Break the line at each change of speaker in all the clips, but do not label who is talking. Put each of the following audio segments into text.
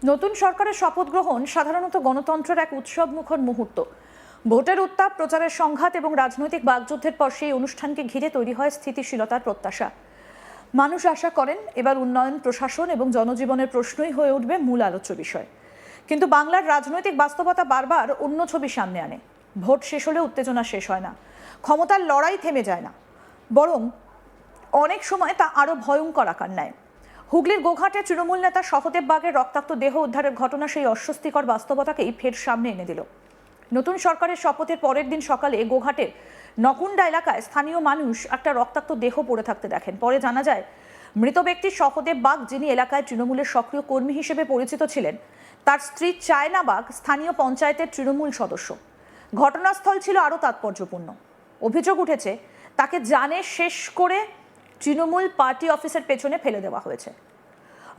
নতুন সরকারের শপথ গ্রহণ সাধারণত গণতন্ত্রের এক উৎসবমুখর মুহূর্ত। ভোটের উত্তাপ, প্রচারের সংঘাত এবং রাজনৈতিক বাকযুদ্ধের পর সেই অনুষ্ঠানকে ঘিরে তৈরি হয় স্থিতিশীলতার প্রত্যাশা। মানুষ আশা করেন এবার উন্নয়ন, প্রশাসন এবং জনজীবনের প্রশ্নই হয়ে উঠবে মূল আলোচ্য বিষয়। কিন্তু বাংলার রাজনৈতিক বাস্তবতা বারবার অন্য ছবি সামনে আনে। ভোট শেষ হলে উত্তেজনা শেষ হয় না, ক্ষমতার লড়াই থেমে যায় না, বরং অনেক সময় তা আরও ভয়ঙ্কর আকার নেয়। হুগলির গোঘাটে তৃণমূল নেতা সহদেব বাগের রক্তাক্ত দেহ উদ্ধারের ঘটনা সেই অস্বস্তিকর বাস্তবতাকেই ফের সামনে এনে দিল। নতুন সরকারের শপথের পরের দিন সকালে গোঘাটের নকুন্ডা এলাকায় স্থানীয় মানুষ একটা রক্তাক্ত দেহ পড়ে থাকতে দেখেন। পরে জানা যায়, মৃত ব্যক্তি সহদেব বাগ, যিনি এলাকায় তৃণমূলের সক্রিয় কর্মী হিসেবে পরিচিত ছিলেন। তার স্ত্রী চায়না বাগ স্থানীয় পঞ্চায়েতের তৃণমূল সদস্য। ঘটনাস্থল ছিল আরও তাৎপর্যপূর্ণ। অভিযোগ উঠেছে, তাকে জানে শেষ করে তৃণমূল পার্টি অফিসের পেছনে ফেলে দেওয়া হয়েছে।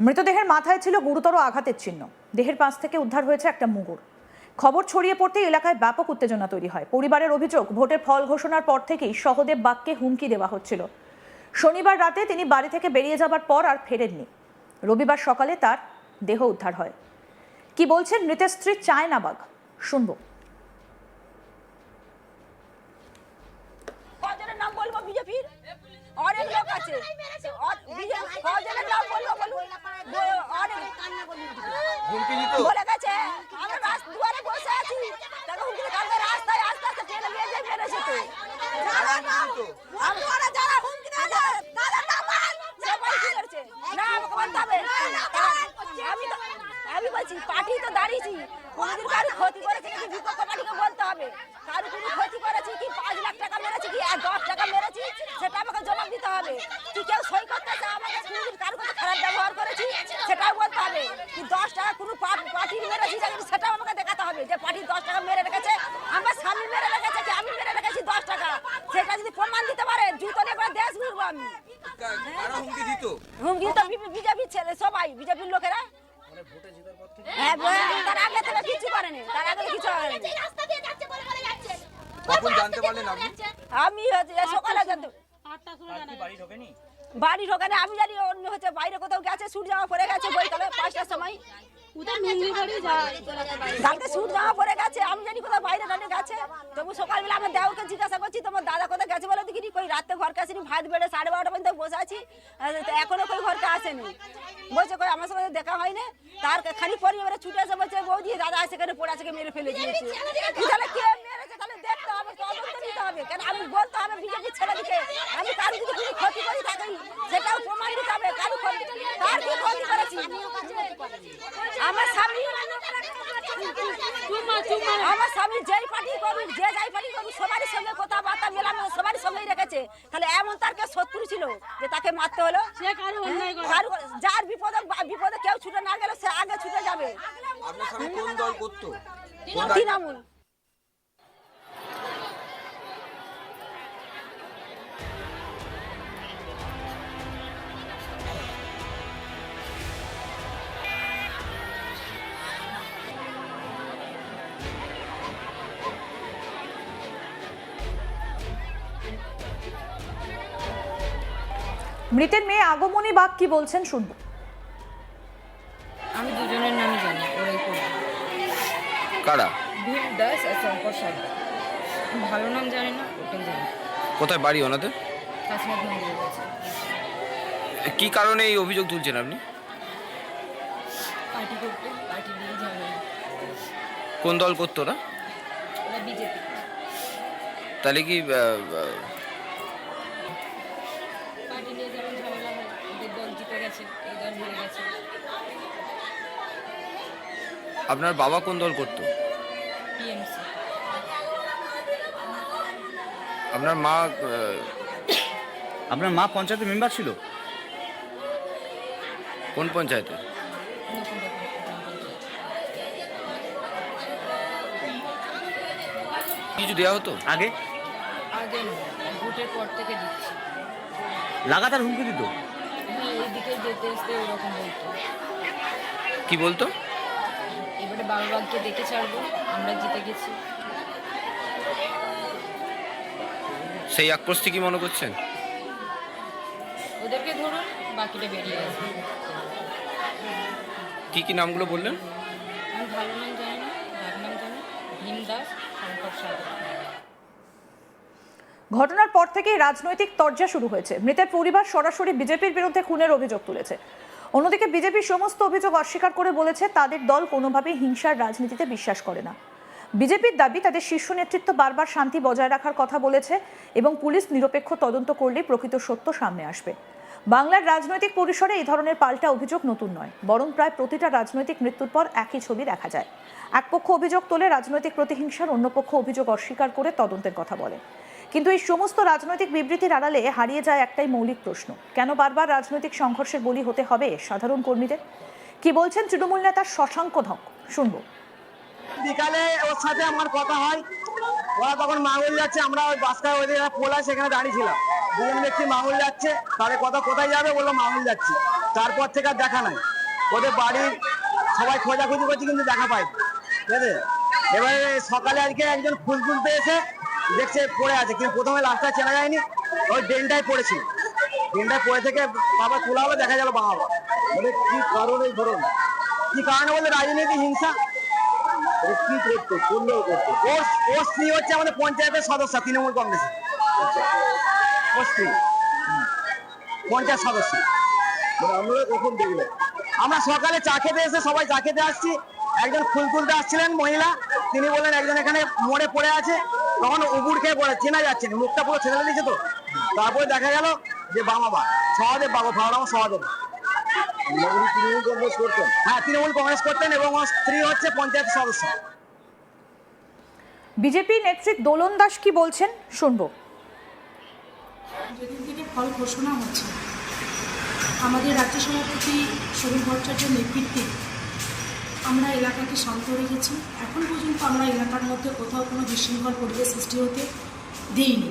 মৃতদেহের মাথায় ছিল গুরুতর আঘাতের চিহ্ন। দেহের পাশ থেকে উদ্ধার হয়েছে একটা মুগুর। খবর ছড়িয়ে পড়তেই এলাকায় ব্যাপক উত্তেজনা তৈরি হয়। পরিবারের অভিযোগ, ভোটের ফল ঘোষণার পর থেকেই সহদেব বাগকে হুমকি দেওয়া হচ্ছিল। শনিবার রাতে তিনি বাড়ি থেকে বেরিয়ে যাবার পর আর ফেরেননি। রবিবার সকালে তার দেহ উদ্ধার হয়। কি বলছেন মৃতের স্ত্রী চায়না বাগ, শুনবো।
নাম বলবো বিজেপির অনেক লোক আছে, কজনের নাম বলবো বলুন। বলে গেছে আমরা দুয়ারে বসে আছি, তাকে হুমকি কালকে রাস্তায় আস্তে আস্তে টেনে নিয়ে যায় মেরেছে। তো আমরা যারা হুমকি দেয় তাদের নাম সবাই কি করছে না, আমাকে বলতে হবে। আমি বলছি পার্টি তো দাঁড়িয়েছি, কোনদিন কারো ক্ষতি করেছে কি বিপক্ষ পার্টিকে বলতে হবে। কারো কোনো ক্ষতি করেছি কি 5 লাখ টাকা মেরেছি কি 10 টাকা মেরেছি, সেটা আমাকে জবাব দিতে হবে। কি কেউ সই করতেছে আমাকে কোনদিন কারো কাছে খারাপ ব্যবহার করেছি, সেটাও বলতে হবে। কি 10 টাকা কোনো পার্টির মেরেছি সেটাও আমাকে দেখাতে হবে যে পার্টি 10 টাকা মেরে রেখেছে, আমার স্বামী মেরে রেখেছে কি আমি মেরে রেখেছি 10 টাকা। সেটা যদি প্রমাণ দিতে পারে জুতো নিয়ে করে দেশ ঘুরবো আমি। হুমকি তো বিজেপির ছেলে, সবাই বিজেপির লোকেরা। হ্যাঁ, তার আগে থেকে কিছু করেনি, তার আগে কিছু করেনি।
কখন জানতে পারলেন আপনি?
আমি সকালে জানতে বাড়ি ঢোকানে আমি জানি অন্য হচ্ছে বাইরে কোথাও গেছে, সুট জামা পরে গেছে বইকালে 5টার সময়। কালকে সুট জামা পরে গেছে, আমি জানি কোথাও বাইরে টানে গেছে। তবু সকালবেলা আমার দেওকে জিজ্ঞাসা করছি তোমার দাদা কোথায় গেছে বলে দেখিনি। কই রাতে ঘরকে আসেনি, ভাত বেড়ে 12:30 পর্যন্ত বসে আছি, এখনো কই ঘরকে আসেনি। বলছে কই আমার সঙ্গে দেখা হয়নি। তার খানিক পরে এবারে ছুটে এসে বলছে বৌদি দাদা সেখানে পড়ে আছে, মেরে ফেলে দিয়েছে। তাহলে কে মেরেছে তাহলে দেখতে হবে, তদন্ত নিতে হবে। কেন আমি বলতে হবে বিজেপির ছেলেদিকে আমি কারো যদি কোনো ক্ষতি করি থাকি সেটাও প্রমাণ দিতে হবে। কারো ক্ষতি কার কি ক্ষতি করেছি আমার স্বামী, আমার স্বামী যেই পার্টি করুক, যে যাই পার্টি করুক, সবারই সঙ্গে কথাবার্তা মেলানো সবারই সঙ্গেই রেখেছে। তাহলে এমন তার কে শত্রু ছিল যে তাকে মারতে হলো? যার বিপদে কেউ ছুটে না গেল সে আগে ছুটে যাবে।
আপনার স্বামী কোন দল করতো?
তৃণমূল।
মৃতের মেয়ে আগমনী বাগ কি বলছেন, শুনবো।
আমি দুজনের নামই জানি, ওরাই করবে।
কারা?
ভীম দাস আর শঙ্কর সর্দার। ভালো নাম জানি না, ওটাই জানি।
কোথায় বাড়ি ওনাদের?
কাশীনাথ মন্দিরের কাছে।
কি কারণে এই অভিযোগ তুলছেন আপনি?
পার্টি করতো, পার্টি নিয়ে ঝামেলা।
কোন দল করতো ওরা?
ওরা বিজেপি।
তাহলে কি
পার্টি নিয়ে যেমন ঝামেলা হয়, ওদের দল জিতে গেছে, এই দল হেরে গেছে।
আপনার বাবা কোন দল করতো?
টিএমসি।
আপনার মা
আপনার মা পঞ্চায়েতের মেম্বার ছিল?
কোন পঞ্চায়েতে?
নতুন রকম।
কিছু দেওয়া হতো
আগে
আগে নয়, ভোটের পর থেকে দিচ্ছি।
লাগাতার হুমকি দিত?
হ্যাঁ, এইদিকে যেতে আসতে ওরকম বলতো।
কি বলতো?
এবারে বাবুবাগকে দেখে ছাড়বো, আমরা জিতে গেছি।
সেই আক্রোশ কি মনে করছেন?
ওদেরকে ধরুন, বাকিটা বেরিয়ে আসবে।
কি কি নামগুলো বললেন?
আমি ভালো নাম জানি না, ডাক নাম জানি ভীম দাস, শঙ্কর সাধু।
ঘটনার পর থেকেই রাজনৈতিক তরজা শুরু হয়েছে। মৃতের পরিবার সরাসরি বিজেপির বিরুদ্ধে খুনের অভিযোগ তুলেছে। অন্যদিকে বিজেপি সমস্ত অভিযোগ অস্বীকার করে বলেছে তাদের দল কোনোভাবেই হিংসার রাজনীতিতে বিশ্বাস করে না। বিজেপির দাবি তাদের শীর্ষ নেতৃত্ব বারবার শান্তি বজায় রাখার কথা বলেছে এবং পুলিশ নিরপেক্ষ তদন্ত করলে প্রকৃত সত্য সামনে আসবে। বাংলার রাজনৈতিক পরিসরে এই ধরনের পাল্টা অভিযোগ নতুন নয়, বরং প্রায় প্রতিটা রাজনৈতিক মৃত্যুর পর একই ছবি দেখা যায়। এক পক্ষ অভিযোগ তোলে রাজনৈতিক প্রতিহিংসার, অন্য পক্ষ অভিযোগ অস্বীকার করে তদন্তের কথা বলে। কিন্তু এই সমস্ত রাজনৈতিক বিবৃতির আড়ালে হারিয়ে যায় একটাই মৌলিক প্রশ্ন, কেন বারবার রাজনৈতিক সংঘর্ষের বলি হতে হবে সাধারণ কর্মীদের? কি বলছেন তৃণমূল নেতা শশাঙ্ক ধক, শুনবো।
বিকালে ওর সাথে আমার কথা হয়, ওরা তখন মাঙ্গুল যাচ্ছে, আমরা ওই বাসটায় ওই দিকে পোলা সেখানে দাঁড়িয়েছিলাম, দুজন ব্যক্তি মাঙ্গুল যাচ্ছে, তাদের কথা কোথায় যাবে বললো মাঙ্গুল যাচ্ছি। তারপর থেকে আর দেখা নাই, ওদের বাড়ির সবাই খোঁজাখুঁজি করছে কিন্তু দেখা পাই, ঠিক আছে। এবারে সকালে আজকে একজন ফুল তুলতে এসে দেখছে পড়ে আছে, কিন্তু প্রথমে লাশটা চেনা যায়নি, ওই ড্রেনটায় পড়েছিল। ড্রেনটায় পড়ে থেকে বাবা তোলা হলো, দেখা গেল বাবা। মানে কি কারণে ধরুন, কি কারণে বলতে রাজনীতি হিংসা। কি করতো, ওর স্ত্রী হচ্ছে আমাদের পঞ্চায়েতের সদস্য, তৃণমূল কংগ্রেসের ওর স্ত্রী পঞ্চায়েত সদস্য। আমরা কখন দেখলাম, আমরা সকালে চা খেতে এসে সবাই চা খেতে আসছি, একজন ফুল তুলতে আসছিলেন মহিলা, তিনি বললেন একজন এখানে মোড়ে পড়ে আছে, তখন উবুর খেয়ে পড়ে, চেনা যাচ্ছে না, মুখটা পুরো ছেড়ে দিয়েছে। তো তারপরে দেখা গেল যে বাবা সহদেব বাবু, ভাড়াও সহদেব। তৃণমূল কংগ্রেস করতেন? হ্যাঁ, তৃণমূল কংগ্রেস করতেন এবং ওর স্ত্রী হচ্ছে পঞ্চায়েত সদস্য।
বিজেপি নেত্রী দোলন দাস কি বলছেন, শুনবো।
যেদিন থেকে ফল ঘোষণা হচ্ছে, আমাদের রাজ্য সভাপতি শরীর ভট্টাচার্যের নেতৃত্বে আমরা এলাকাকে শান্ত রেখেছি। এখন পর্যন্ত আমরা এলাকার মধ্যে কোথাও কোনো বিশৃঙ্খল পরিবেশ সৃষ্টি হতে দিইনি।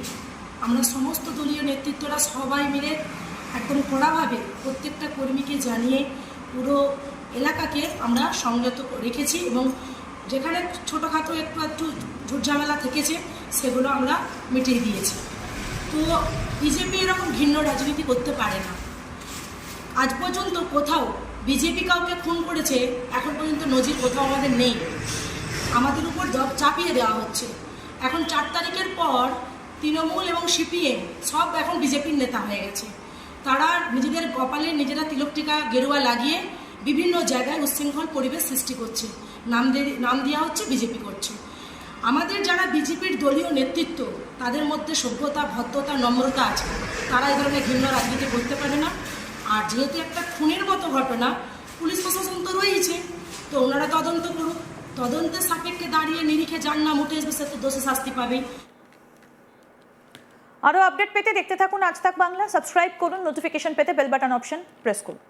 আমরা সমস্ত দলীয় নেতৃত্বরা সবাই মিলে একদম কড়াভাবে প্রত্যেকটা কর্মীকে জানিয়ে পুরো এলাকাকে আমরা সংযত রেখেছি এবং যেখানে ছোটোখাটো একটু ঝুটঝামেলা থেকেছে সেগুলো আমরা মিটিয়ে দিয়েছি। তো বিজেপি এরকম ঘৃণ্য রাজনীতি করতে পারে না। আজ পর্যন্ত কোথাও বিজেপি কাউকে খুন করেছে এখন পর্যন্ত নজির কোথাও আমাদের নেই। আমাদের উপর চাপিয়ে দেওয়া হচ্ছে। এখন 4 তারিখের পর তৃণমূল এবং সিপিএম সব এখন বিজেপির নেতা হয়ে গেছে। তারা নিজেদের কপালে নিজেরা তিলকটিকা গেরুয়া লাগিয়ে বিভিন্ন জায়গায় উচ্ছৃঙ্খল পরিবেশ সৃষ্টি করছে, নাম দেওয়া হচ্ছে বিজেপি করছে। আমাদের যারা বিজেপির দলীয় নেতৃত্ব, তাদের মধ্যে সভ্যতা, ভদ্রতা, নম্রতা আছে, তারা এই ধরনের ঘৃণ্য রাজনীতি করতে পারে না। আর যেহেতু একটা খুনের মতো ঘটনা, পুলিশ প্রশাসন তো রয়েছে, তো ওনারা তদন্ত করুক, তদন্তের সাপেক্ষে দাঁড়িয়ে নিরিখে যার নাম উঠে আসবে সে তো দোষী শাস্তি পাবেই।
আরও আপডেট পেতে দেখতে থাকুন আজ তাক বাংলা, সাবস্ক্রাইব করুন, নোটিফিকেশন পেতে বেল বাটন অপশন প্রেস করুন।